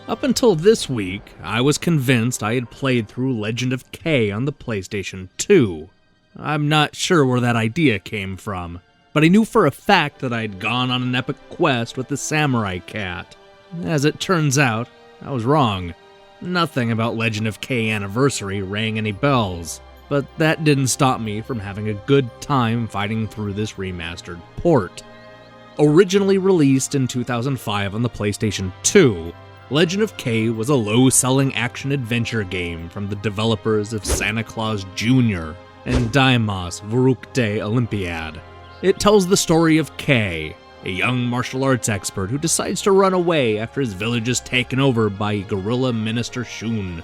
Up until this week, I was convinced I had played through Legend of K on the PlayStation 2. I'm not sure where that idea came from, but I knew for a fact that I'd gone on an epic quest with the samurai cat. As it turns out, I was wrong. Nothing about Legend of K Anniversary rang any bells, but that didn't stop me from having a good time fighting through this remastered port. Originally released in 2005 on the PlayStation 2, Legend of K was a low-selling action-adventure game from the developers of Santa Claus Jr. and Daimos Verrückte Olympiad. It tells the story of K, a young martial arts expert who decides to run away after his village is taken over by guerrilla minister Shun.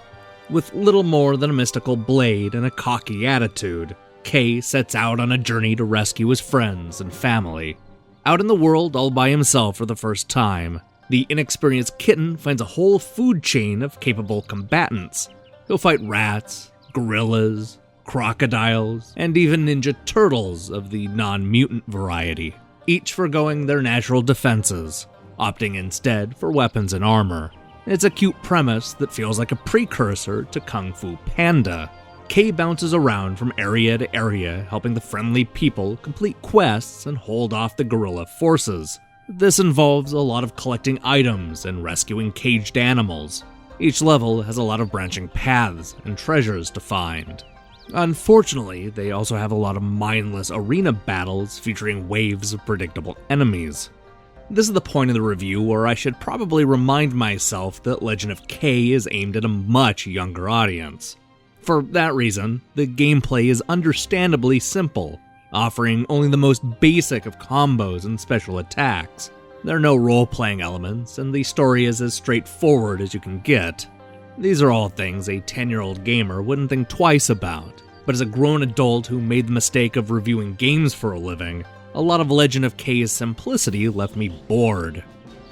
With little more than a mystical blade and a cocky attitude, K sets out on a journey to rescue his friends and family. Out in the world all by himself for the first time, the inexperienced kitten finds a whole food chain of capable combatants. He'll fight rats, gorillas, crocodiles, and even ninja turtles of the non-mutant variety, each forgoing their natural defenses, opting instead for weapons and armor. It's a cute premise that feels like a precursor to Kung Fu Panda. K bounces around from area to area, helping the friendly people complete quests and hold off the guerrilla forces. This involves a lot of collecting items and rescuing caged animals. Each level has a lot of branching paths and treasures to find. Unfortunately, they also have a lot of mindless arena battles featuring waves of predictable enemies. This is the point of the review where I should probably remind myself that Legend of K is aimed at a much younger audience. For that reason, the gameplay is understandably simple, offering only the most basic of combos and special attacks. There are no role-playing elements, and the story is as straightforward as you can get. These are all things a 10-year-old gamer wouldn't think twice about, but as a grown adult who made the mistake of reviewing games for a living, a lot of Legend of K's simplicity left me bored.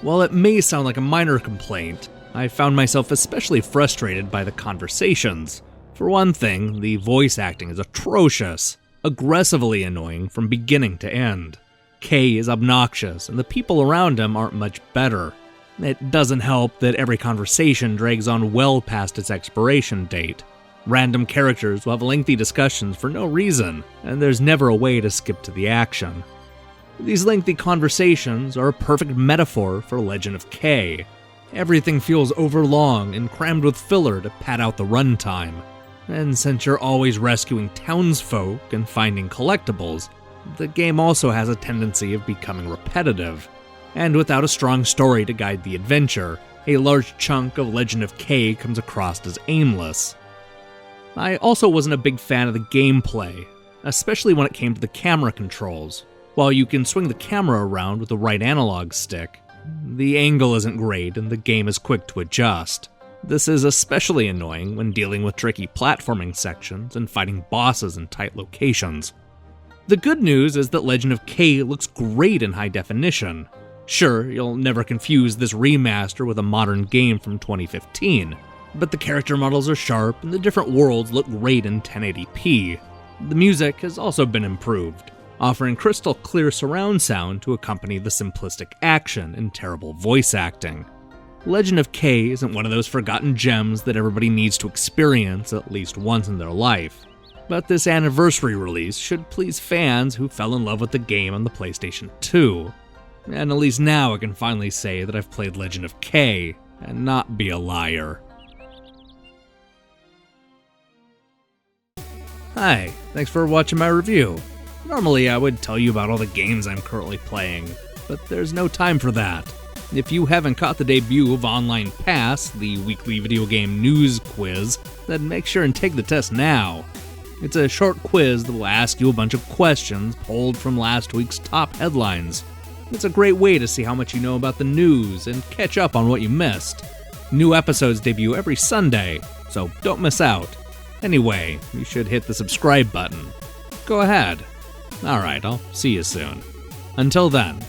While it may sound like a minor complaint, I found myself especially frustrated by the conversations. For one thing, the voice acting is atrocious, aggressively annoying from beginning to end. K is obnoxious, and the people around him aren't much better. It doesn't help that every conversation drags on well past its expiration date. Random characters will have lengthy discussions for no reason, and there's never a way to skip to the action. These lengthy conversations are a perfect metaphor for Legend of K. Everything feels overlong and crammed with filler to pad out the runtime. And since you're always rescuing townsfolk and finding collectibles, the game also has a tendency of becoming repetitive. And without a strong story to guide the adventure, a large chunk of Legend of K comes across as aimless. I also wasn't a big fan of the gameplay, especially when it came to the camera controls. While you can swing the camera around with the right analog stick, the angle isn't great and the game is quick to adjust. This is especially annoying when dealing with tricky platforming sections and fighting bosses in tight locations. The good news is that Legend of K looks great in high definition. Sure, you'll never confuse this remaster with a modern game from 2015, but the character models are sharp and the different worlds look great in 1080p. The music has also been improved, offering crystal clear surround sound to accompany the simplistic action and terrible voice acting. Legend of K isn't one of those forgotten gems that everybody needs to experience at least once in their life, but this anniversary release should please fans who fell in love with the game on the PlayStation 2. And at least now I can finally say that I've played Legend of K and not be a liar. Hi, thanks for watching my review. Normally I would tell you about all the games I'm currently playing, but there's no time for that. If you haven't caught the debut of Online Pass, the weekly video game news quiz, then make sure and take the test now. It's a short quiz that will ask you a bunch of questions pulled from last week's top headlines. It's a great way to see how much you know about the news and catch up on what you missed. New episodes debut every Sunday, so don't miss out. Anyway, you should hit the subscribe button. Go ahead. Alright, I'll see you soon. Until then,